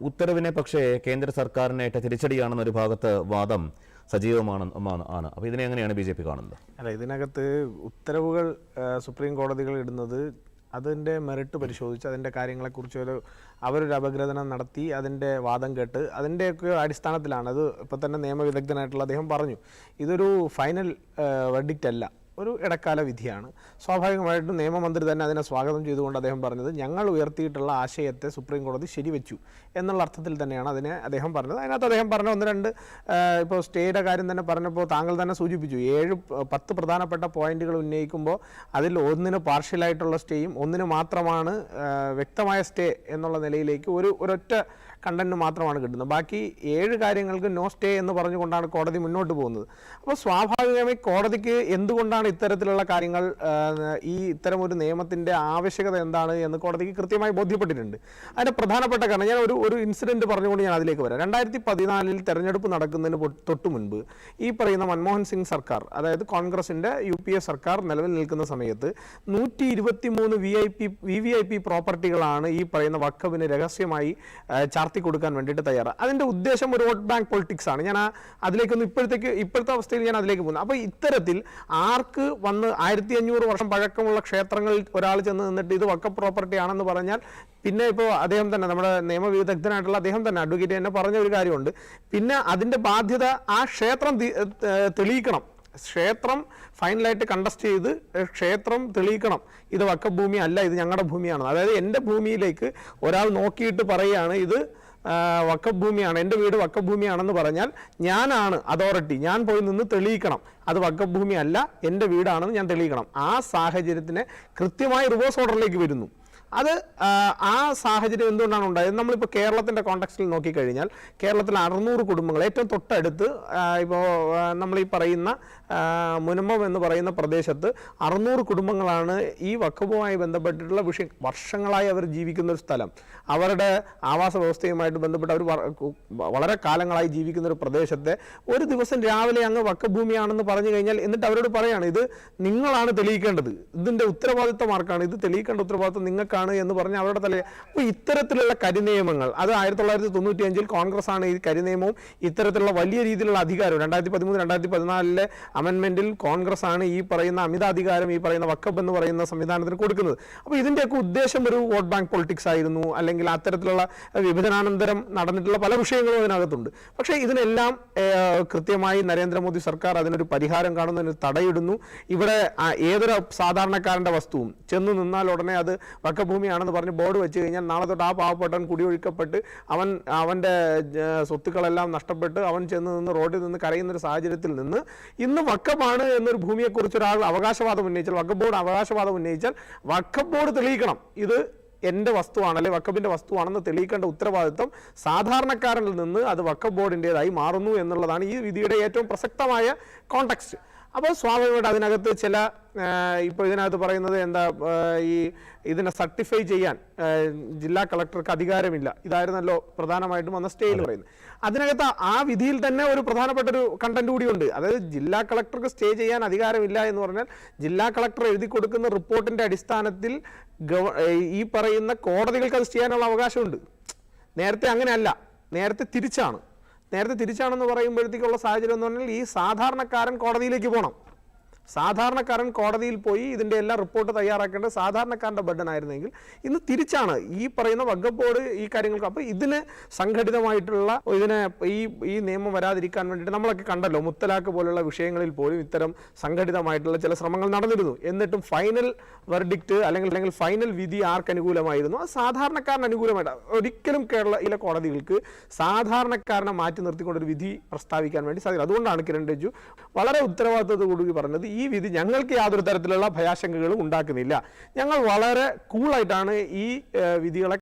ഉത്തരവിനെ പക്ഷേ കേന്ദ്ര സർക്കാരിനേറ്റ തിരിച്ചടിയാണെന്നൊരു ഭാഗത്ത് വാദം സജീവമാണ്. അപ്പോൾ ഇതിനെ എങ്ങനെയാണ് ബി ജെ പി കാണുന്നത്? അല്ല, ഇതിനകത്ത് ഉത്തരവുകൾ സുപ്രീം കോടതികൾ ഇടുന്നത് അതിൻ്റെ മെറിറ്റ് പരിശോധിച്ച് അതിൻ്റെ കാര്യങ്ങളെക്കുറിച്ച് അവരൊരു അപഗ്രഥനം നടത്തി അതിൻ്റെ വാദം കേട്ട് അതിൻ്റെയൊക്കെ അടിസ്ഥാനത്തിലാണ്. അത് ഇപ്പം തന്നെ നിയമവിദഗ്ധനായിട്ടുള്ള അദ്ദേഹം പറഞ്ഞു, ഇതൊരു ഫൈനൽ വെർഡിക്റ്റ് അല്ല, ഒരു ഇടക്കാല വിധിയാണ്. സ്വാഭാവികമായിട്ടും നിയമമന്ത്രി തന്നെ അതിനെ സ്വാഗതം ചെയ്തുകൊണ്ട് അദ്ദേഹം പറഞ്ഞത് ഞങ്ങൾ ഉയർത്തിയിട്ടുള്ള ആശയത്തെ സുപ്രീം കോടതി ശരിവെച്ചു എന്നുള്ള അർത്ഥത്തിൽ തന്നെയാണ് അതിനെ അദ്ദേഹം പറഞ്ഞത്. അതിനകത്ത് അദ്ദേഹം പറഞ്ഞ 1-2 ഇപ്പോൾ സ്റ്റേയുടെ കാര്യം തന്നെ പറഞ്ഞപ്പോൾ താങ്കൾ തന്നെ സൂചിപ്പിച്ചു, 7-10 പ്രധാനപ്പെട്ട പോയിന്റുകൾ ഉന്നയിക്കുമ്പോൾ അതിൽ ഒന്നിന് പാർഷ്യലായിട്ടുള്ള സ്റ്റേയും ഒന്നിന് മാത്രമാണ് വ്യക്തമായ സ്റ്റേ എന്നുള്ള നിലയിലേക്ക് ഒരൊറ്റ കണ്ടന്റ് മാത്രമാണ് കിട്ടുന്നത്. ബാക്കി 7 കാര്യങ്ങൾക്ക് നോ സ്റ്റേ എന്ന് പറഞ്ഞുകൊണ്ടാണ് കോടതി മുന്നോട്ട് പോകുന്നത്. അപ്പോൾ സ്വാഭാവികമായി കോടതിക്ക് എന്തുകൊണ്ടാണ് ഇത്തരത്തിലുള്ള കാര്യങ്ങൾ ഇത്തരം ഒരു നിയമത്തിൻ്റെ ആവശ്യകത എന്താണ് എന്ന് കോടതിക്ക് കൃത്യമായി ബോധ്യപ്പെട്ടിട്ടുണ്ട്. അതിൻ്റെ പ്രധാനപ്പെട്ട കാരണം ഞാൻ ഒരു ഇൻസിഡൻറ്റ് പറഞ്ഞുകൊണ്ട് ഞാൻ അതിലേക്ക് വരാം. 2014 തെരഞ്ഞെടുപ്പ് നടക്കുന്നതിന് തൊട്ട് മുൻപ് ഈ പറയുന്ന മൻമോഹൻ സിംഗ് സർക്കാർ, അതായത് കോൺഗ്രസിൻ്റെ UPA സർക്കാർ നിലവിൽ നിൽക്കുന്ന സമയത്ത് 123 VVIP പ്രോപ്പർട്ടികളാണ് ഈ പറയുന്ന വഖഫിന് രഹസ്യമായി ചാർത്തി കൊടുക്കാൻ വേണ്ടിയിട്ട് തയ്യാറാണ്. അതിൻ്റെ ഉദ്ദേശം ഒരു വോട്ട് ബാങ്ക് പൊളിറ്റിക്സ് ആണ്. ഞാൻ അതിലേക്കൊന്ന് ഇപ്പോഴത്തെ അവസ്ഥയിൽ ഞാൻ അതിലേക്ക് പോകുന്നു. അപ്പോൾ ഇത്തരത്തിൽ ആർക്ക് വന്ന് 1500 വർഷം പഴക്കമുള്ള ക്ഷേത്രങ്ങളിൽ ഒരാൾ ചെന്ന് നിന്നിട്ട് ഇത് വഖഫ് പ്രോപ്പർട്ടി ആണെന്ന് പറഞ്ഞാൽ പിന്നെ ഇപ്പോൾ അദ്ദേഹം തന്നെ നമ്മുടെ നിയമവിദഗ്ധനായിട്ടുള്ള അദ്ദേഹം തന്നെ അഡ്വക്കേറ്റ് തന്നെ പറഞ്ഞ ഒരു കാര്യമുണ്ട്, പിന്നെ അതിൻ്റെ ബാധ്യത ആ ക്ഷേത്രം തെളിയിക്കണം. ക്ഷേത്രം ഫൈനലായിട്ട് കണ്ടസ്റ്റ് ചെയ്ത് ക്ഷേത്രം തെളിയിക്കണം ഇത് വഖഫ് ഭൂമി അല്ല, ഇത് ഞങ്ങളുടെ ഭൂമിയാണ്. അതായത് എൻ്റെ ഭൂമിയിലേക്ക് ഒരാൾ നോക്കിയിട്ട് പറയുകയാണ് ഇത് വഖഫ് ഭൂമിയാണ്, എൻ്റെ വീട് വഖഫ് ഭൂമിയാണെന്ന് പറഞ്ഞാൽ ഞാനാണ് അതോറിറ്റി, ഞാൻ പോയി നിന്ന് തെളിയിക്കണം അത് വഖഫ് ഭൂമി അല്ല എൻ്റെ വീടാണെന്ന് ഞാൻ തെളിയിക്കണം. ആ സാഹചര്യത്തിന് കൃത്യമായി റിവേഴ്സ് ഓർഡറിലേക്ക് വരുന്നു. അത് ആ സാഹചര്യം എന്തുകൊണ്ടാണ് ഉണ്ടായത്? നമ്മളിപ്പോൾ കേരളത്തിൻ്റെ കോണ്ടെക്സ്റ്റിൽ നോക്കിക്കഴിഞ്ഞാൽ കേരളത്തിൽ 600 കുടുംബങ്ങൾ ഏറ്റവും തൊട്ടടുത്ത് ഇപ്പോൾ നമ്മൾ ഈ പറയുന്ന മുനമ്പം എന്ന് പറയുന്ന പ്രദേശത്ത് 600 കുടുംബങ്ങളാണ് ഈ വഖഫുമായി ബന്ധപ്പെട്ടിട്ടുള്ള വിഷയം. വർഷങ്ങളായി അവർ ജീവിക്കുന്ന ഒരു സ്ഥലം, അവരുടെ ആവാസ വ്യവസ്ഥയുമായിട്ട് ബന്ധപ്പെട്ട് അവർ വളരെ കാലങ്ങളായി ജീവിക്കുന്ന ഒരു പ്രദേശത്തെ ഒരു ദിവസം രാവിലെ അങ്ങ് വഖഫ് ഭൂമിയാണെന്ന് പറഞ്ഞു കഴിഞ്ഞാൽ എന്നിട്ട് അവരോട് പറയാണ് ഇത് നിങ്ങളാണ് തെളിയിക്കേണ്ടത്, ഇതിൻ്റെ ഉത്തരവാദിത്വം ആർക്കാണ്, ഇത് തെളിയിക്കേണ്ട ഉത്തരവാദിത്വം നിങ്ങൾക്കാണ് എന്ന് പറഞ്ഞ് അവരുടെ തലേ. അപ്പോൾ ഇത്തരത്തിലുള്ള കരിനിയമങ്ങൾ, അത് 1995 കോൺഗ്രസ് ആണ് ഈ കരിനിയമവും ഇത്തരത്തിലുള്ള വലിയ രീതിയിലുള്ള അധികാരം 2013-2014 അമെൻമെന്റിൽ കോൺഗ്രസ് ആണ് ഈ പറയുന്ന അമിതാധികാരം ഈ പറയുന്ന വഖഫ് എന്ന് പറയുന്ന സംവിധാനത്തിന് കൊടുക്കുന്നത്. അപ്പോൾ ഇതിൻ്റെയൊക്കെ ഉദ്ദേശം ഒരു വോട്ട് ബാങ്ക് പൊളിറ്റിക്സ് ആയിരുന്നു, അല്ലെങ്കിൽ അത്തരത്തിലുള്ള വിഭജനാനന്തരം നടന്നിട്ടുള്ള പല വിഷയങ്ങളും അതിനകത്തുണ്ട്. പക്ഷേ ഇതിനെല്ലാം കൃത്യമായി നരേന്ദ്രമോദി സർക്കാർ അതിനൊരു പരിഹാരം കാണുന്നതിന് തടയിടുന്നു. ഇവിടെ ഏതൊരു സാധാരണക്കാരൻ്റെ വസ്തുവും ചെന്ന് നിന്നാൽ ഉടനെ അത് വഖഫ് ഭൂമിയാണെന്ന് പറഞ്ഞ് ബോർഡ് വെച്ച് കഴിഞ്ഞാൽ നാളെ തൊട്ട് ആ പാവപ്പെട്ടവൻ കുടിയൊഴിക്കപ്പെട്ട് അവൻ്റെ സ്വത്തുക്കളെല്ലാം നഷ്ടപ്പെട്ട് അവൻ ചെന്ന് നിന്ന് റോഡിൽ നിന്ന് കരയുന്നൊരു സാഹചര്യത്തിൽ നിന്ന് ഇന്ന് വഖഫാണ് എന്നൊരു ഭൂമിയെക്കുറിച്ച് ഒരാൾ അവകാശവാദം ഉന്നയിച്ചാൽ, വഖഫ് ബോർഡ് അവകാശവാദം ഉന്നയിച്ചാൽ വഖഫ് ബോർഡ് തെളിയിക്കണം ഇത് എൻ്റെ വസ്തുവാണ് അല്ലെങ്കിൽ വഖഫിൻ്റെ വസ്തുവാണെന്ന് തെളിയിക്കേണ്ട ഉത്തരവാദിത്വം സാധാരണക്കാരനിൽ നിന്ന് അത് വഖഫ് ബോർഡിൻ്റെതായി മാറുന്നു എന്നുള്ളതാണ് ഈ വിധിയുടെ ഏറ്റവും പ്രസക്തമായ കോണ്ടെക്സ്റ്റ്. അപ്പോൾ സ്വാഭാവികമായിട്ട് അതിനകത്ത് ചില ഇപ്പോൾ ഇതിനകത്ത് പറയുന്നത് എന്താ, ഇതിനെ സർട്ടിഫൈ ചെയ്യാൻ ജില്ലാ കളക്ടർക്ക് അധികാരമില്ല, ഇതായിരുന്നല്ലോ പ്രധാനമായിട്ടും വന്ന സ്റ്റേയിൽ പറയുന്നത്. അതിനകത്ത് ആ വിധിയിൽ തന്നെ ഒരു പ്രധാനപ്പെട്ട ഒരു കണ്ടന്റ് കൂടിയുണ്ട്. അതായത് ജില്ലാ കളക്ടർക്ക് സ്റ്റേ ചെയ്യാൻ അധികാരമില്ല എന്ന് പറഞ്ഞാൽ ജില്ലാ കളക്ടർ എഴുതി കൊടുക്കുന്ന റിപ്പോർട്ടിൻ്റെ അടിസ്ഥാനത്തിൽ ഈ പറയുന്ന കോടതികൾക്ക് അത് ചെയ്യാനുള്ള അവകാശമുണ്ട്. നേരത്തെ അങ്ങനെയല്ല, നേരത്തെ തിരിച്ചാണെന്ന് പറയുമ്പോഴത്തേക്കുള്ള സാഹചര്യം എന്ന് പറഞ്ഞാൽ ഈ സാധാരണക്കാരൻ കോടതിയിലേക്ക് പോകണം. സാധാരണക്കാരൻ കോടതിയിൽ പോയി ഇതിൻ്റെ എല്ലാ റിപ്പോർട്ട് തയ്യാറാക്കേണ്ടത് സാധാരണക്കാരൻ്റെ ബർഡൻ ആയിരുന്നെങ്കിൽ ഇന്ന് തിരിച്ചാണ് ഈ പറയുന്ന വഖഫ് ബോർഡ് ഈ കാര്യങ്ങൾക്ക്. അപ്പോൾ ഇതിന് സംഘടിതമായിട്ടുള്ള ഈ നിയമം വരാതിരിക്കാൻ വേണ്ടിയിട്ട് നമ്മളൊക്കെ കണ്ടല്ലോ, മുത്തലാഖ് പോലുള്ള വിഷയങ്ങളിൽ പോലും ഇത്തരം സംഘടിതമായിട്ടുള്ള ചില ശ്രമങ്ങൾ നടന്നിരുന്നു. എന്നിട്ടും ഫൈനൽ വെർഡിക്റ്റ് അല്ലെങ്കിൽ ഫൈനൽ വിധി ആർക്ക് അനുകൂലമായിരുന്നു? അത് സാധാരണക്കാരന് അനുകൂലമായിട്ട്. ഒരിക്കലും കേരളത്തിലെ കോടതികൾക്ക് സാധാരണക്കാരനെ മാറ്റി നിർത്തിക്കൊണ്ടൊരു വിധി പ്രസ്താവിക്കാൻ വേണ്ടി സാധിക്കും. അതുകൊണ്ടാണ് കിരൺ റിജിജു വളരെ ഉത്തരവാദിത്വത്തോടുകൂടി പറഞ്ഞത് ഈ വിധി ഞങ്ങൾക്ക് യാതൊരു തരത്തിലുള്ള ഭയാശങ്കകളും ഉണ്ടാക്കുന്നില്ല, ഞങ്ങൾ വളരെ കൂളായിട്ടാണ് ഈ വിധികളെ